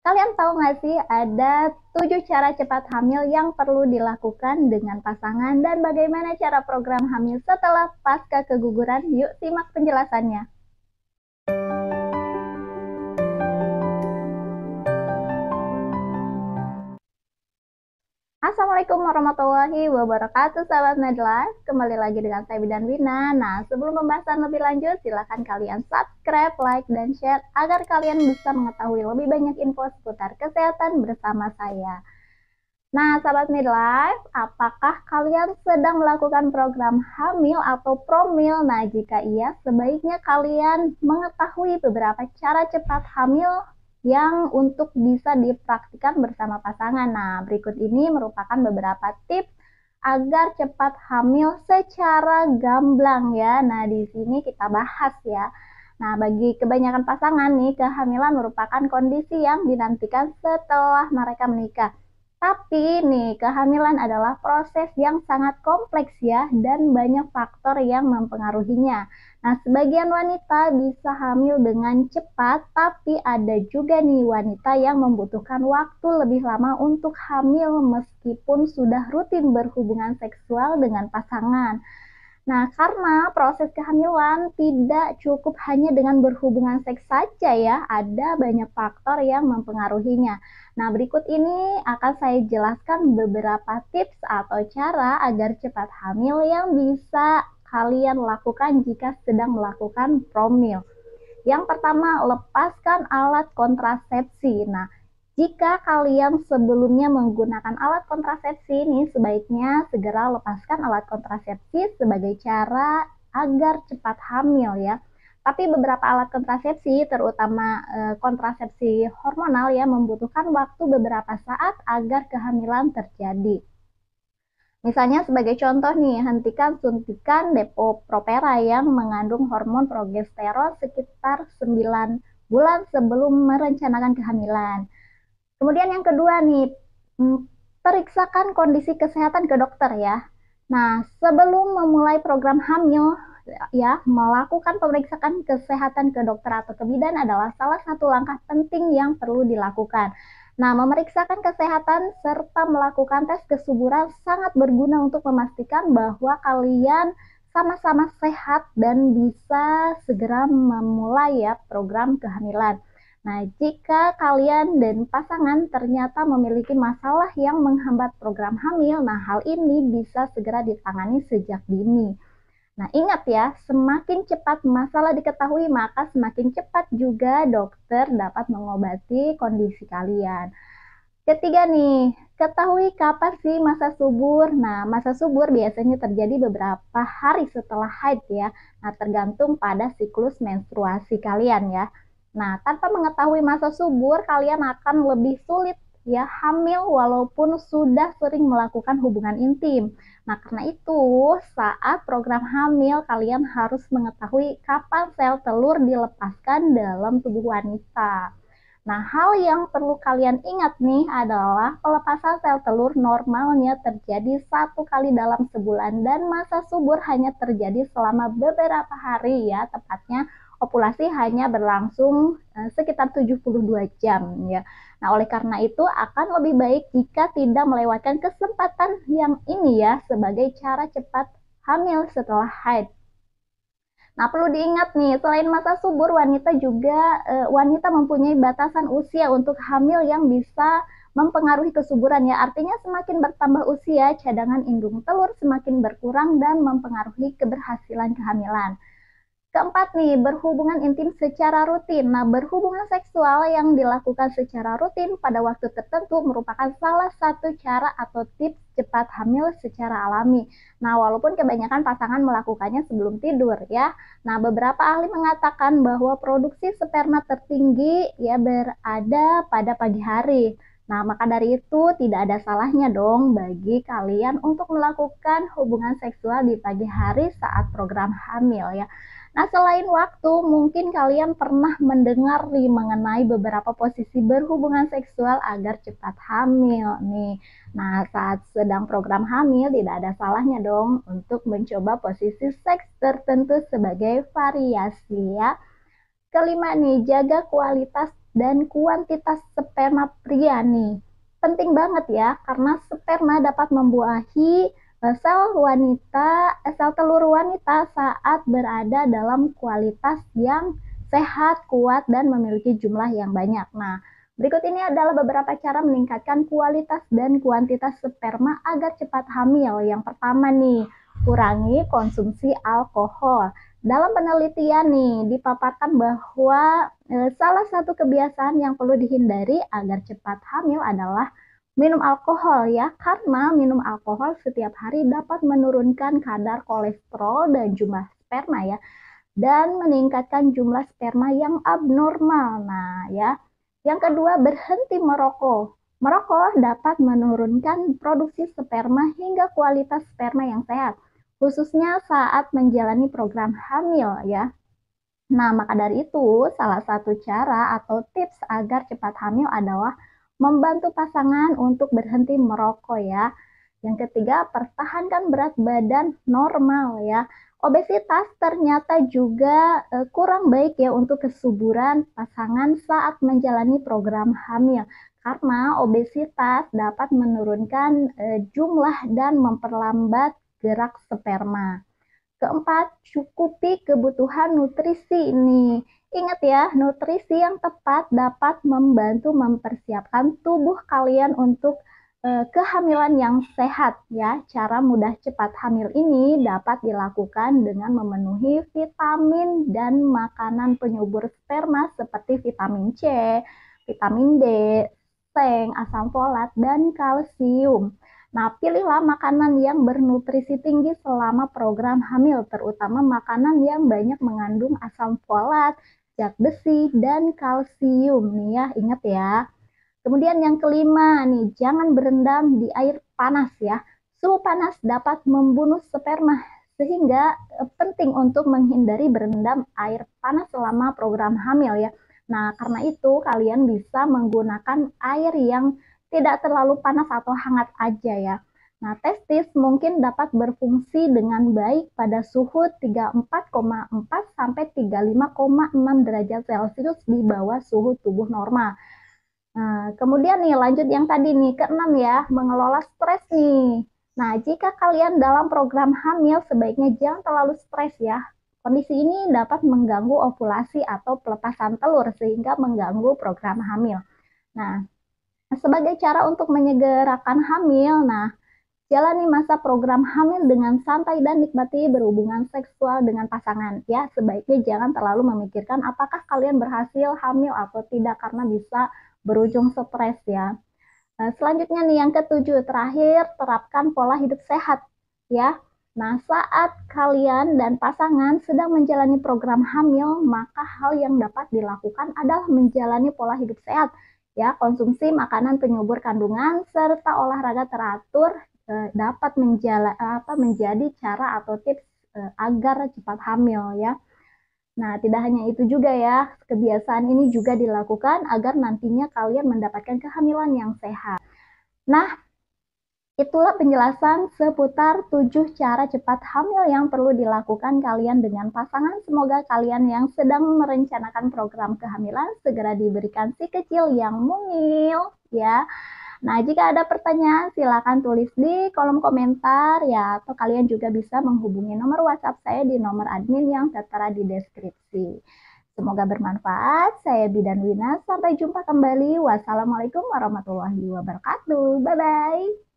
Kalian tahu nggak sih ada 7 cara cepat hamil yang perlu dilakukan dengan pasangan dan bagaimana cara program hamil setelah pasca keguguran? Yuk simak penjelasannya. Assalamualaikum warahmatullahi wabarakatuh, sahabat Medlife. Kembali lagi dengan saya Bidan Wina. Nah, sebelum pembahasan lebih lanjut, silakan kalian subscribe, like, dan share agar kalian bisa mengetahui lebih banyak info seputar kesehatan bersama saya. Nah, sahabat midlife, apakah kalian sedang melakukan program hamil atau promil? Nah, jika iya, sebaiknya kalian mengetahui beberapa cara cepat hamil yang untuk bisa dipraktikkan bersama pasangan. Nah, berikut ini merupakan beberapa tips agar cepat hamil secara gamblang ya. Nah, di sini kita bahas ya. Nah, bagi kebanyakan pasangan nih, kehamilan merupakan kondisi yang dinantikan setelah mereka menikah. Tapi nih, kehamilan adalah proses yang sangat kompleks ya, dan banyak faktor yang mempengaruhinya. Nah, sebagian wanita bisa hamil dengan cepat, tapi ada juga nih wanita yang membutuhkan waktu lebih lama untuk hamil meskipun sudah rutin berhubungan seksual dengan pasangan. Nah, karena proses kehamilan tidak cukup hanya dengan berhubungan seks saja ya, ada banyak faktor yang mempengaruhinya. Nah, berikut ini akan saya jelaskan beberapa tips atau cara agar cepat hamil yang bisa kalian lakukan jika sedang melakukan promil. Yang pertama, lepaskan alat kontrasepsi. Nah, jika kalian sebelumnya menggunakan alat kontrasepsi ini, sebaiknya segera lepaskan alat kontrasepsi sebagai cara agar cepat hamil ya. Tapi beberapa alat kontrasepsi, terutama kontrasepsi hormonal ya, membutuhkan waktu beberapa saat agar kehamilan terjadi. Misalnya sebagai contoh nih, hentikan suntikan Depo-Provera yang mengandung hormon progesteron sekitar 9 bulan sebelum merencanakan kehamilan. Kemudian yang kedua nih, periksakan kondisi kesehatan ke dokter ya. Nah, sebelum memulai program hamil ya, melakukan pemeriksaan kesehatan ke dokter atau ke bidan adalah salah satu langkah penting yang perlu dilakukan. Nah, memeriksakan kesehatan serta melakukan tes kesuburan sangat berguna untuk memastikan bahwa kalian sama-sama sehat dan bisa segera memulai ya program kehamilan. Nah, jika kalian dan pasangan ternyata memiliki masalah yang menghambat program hamil, nah hal ini bisa segera ditangani sejak dini. Nah, ingat ya, semakin cepat masalah diketahui, maka semakin cepat juga dokter dapat mengobati kondisi kalian. Ketiga nih, ketahui kapan sih masa subur. Nah, masa subur biasanya terjadi beberapa hari setelah haid ya. Nah, tergantung pada siklus menstruasi kalian ya. Nah, tanpa mengetahui masa subur, kalian akan lebih sulit ya hamil walaupun sudah sering melakukan hubungan intim. Nah, karena itu, saat program hamil, kalian harus mengetahui kapan sel telur dilepaskan dalam tubuh wanita. Nah, hal yang perlu kalian ingat nih adalah pelepasan sel telur normalnya terjadi 1 kali dalam sebulan dan masa subur hanya terjadi selama beberapa hari ya, tepatnya ovulasi hanya berlangsung sekitar 72 jam ya. Nah, oleh karena itu akan lebih baik jika tidak melewatkan kesempatan yang ini ya sebagai cara cepat hamil setelah haid. Nah, perlu diingat nih, selain masa subur, wanita mempunyai batasan usia untuk hamil yang bisa mempengaruhi kesuburan ya. Artinya semakin bertambah usia, cadangan indung telur semakin berkurang dan mempengaruhi keberhasilan kehamilan. Keempat nih, berhubungan intim secara rutin. Nah, berhubungan seksual yang dilakukan secara rutin pada waktu tertentu merupakan salah satu cara atau tips cepat hamil secara alami. Nah, walaupun kebanyakan pasangan melakukannya sebelum tidur ya. Nah, beberapa ahli mengatakan bahwa produksi sperma tertinggi ya berada pada pagi hari. Nah, maka dari itu tidak ada salahnya dong bagi kalian untuk melakukan hubungan seksual di pagi hari saat program hamil ya. Nah, selain waktu, mungkin kalian pernah mendengar nih mengenai beberapa posisi berhubungan seksual agar cepat hamil nih. Nah, saat sedang program hamil tidak ada salahnya dong untuk mencoba posisi seks tertentu sebagai variasi ya. Kelima nih, jaga kualitas dan kuantitas sperma pria nih. Penting banget ya, karena sperma dapat membuahi sel telur wanita saat berada dalam kualitas yang sehat, kuat, dan memiliki jumlah yang banyak. Nah, berikut ini adalah beberapa cara meningkatkan kualitas dan kuantitas sperma agar cepat hamil. Yang pertama nih, kurangi konsumsi alkohol. Dalam penelitian nih, dipaparkan bahwa salah satu kebiasaan yang perlu dihindari agar cepat hamil adalah minum alkohol ya, karena minum alkohol setiap hari dapat menurunkan kadar kolesterol dan jumlah sperma ya, dan meningkatkan jumlah sperma yang abnormal. Nah, ya. Yang kedua, berhenti merokok. Merokok dapat menurunkan produksi sperma hingga kualitas sperma yang sehat, khususnya saat menjalani program hamil ya. Nah, maka dari itu, salah satu cara atau tips agar cepat hamil adalah membantu pasangan untuk berhenti merokok ya. Yang ketiga, pertahankan berat badan normal ya. Obesitas ternyata juga kurang baik ya untuk kesuburan pasangan saat menjalani program hamil. Karena obesitas dapat menurunkan jumlah dan memperlambat gerak sperma. Keempat, cukupi kebutuhan nutrisi ini. Ingat ya, nutrisi yang tepat dapat membantu mempersiapkan tubuh kalian untuk kehamilan yang sehat ya. Cara mudah cepat hamil ini dapat dilakukan dengan memenuhi vitamin dan makanan penyubur sperma seperti vitamin C, vitamin D, seng, asam folat, dan kalsium. Nah, pilihlah makanan yang bernutrisi tinggi selama program hamil, terutama makanan yang banyak mengandung asam folat, zat besi, dan kalsium nih ya, ingat ya. Kemudian yang kelima nih, jangan berendam di air panas ya. Suhu panas dapat membunuh sperma, sehingga penting untuk menghindari berendam air panas selama program hamil ya. Nah, karena itu kalian bisa menggunakan air yang tidak terlalu panas atau hangat aja ya. Nah, testis mungkin dapat berfungsi dengan baik pada suhu 34,4 sampai 35,6 derajat Celcius di bawah suhu tubuh normal. Nah, kemudian nih lanjut yang tadi nih, keenam ya, mengelola stres nih. Nah, jika kalian dalam program hamil, sebaiknya jangan terlalu stres ya. Kondisi ini dapat mengganggu ovulasi atau pelepasan telur sehingga mengganggu program hamil. Nah, sebagai cara untuk menyegerakan hamil, nah, jalani masa program hamil dengan santai dan nikmati berhubungan seksual dengan pasangan. Ya, sebaiknya jangan terlalu memikirkan apakah kalian berhasil hamil atau tidak karena bisa berujung stres ya. Nah, selanjutnya nih yang ketujuh, terakhir terapkan pola hidup sehat ya. Nah, saat kalian dan pasangan sedang menjalani program hamil, maka hal yang dapat dilakukan adalah menjalani pola hidup sehat ya, konsumsi makanan penyubur kandungan serta olahraga teratur dapat menjadi cara atau tips agar cepat hamil ya. Nah, tidak hanya itu juga ya, kebiasaan ini juga dilakukan agar nantinya kalian mendapatkan kehamilan yang sehat. Nah, itulah penjelasan seputar 7 cara cepat hamil yang perlu dilakukan kalian dengan pasangan. Semoga kalian yang sedang merencanakan program kehamilan segera diberikan si kecil yang mungil ya. Nah, jika ada pertanyaan silakan tulis di kolom komentar ya, atau kalian juga bisa menghubungi nomor WhatsApp saya di nomor admin yang tertera di deskripsi. Semoga bermanfaat. Saya Bidan Wina. Sampai jumpa kembali. Wassalamualaikum warahmatullahi wabarakatuh. Bye-bye.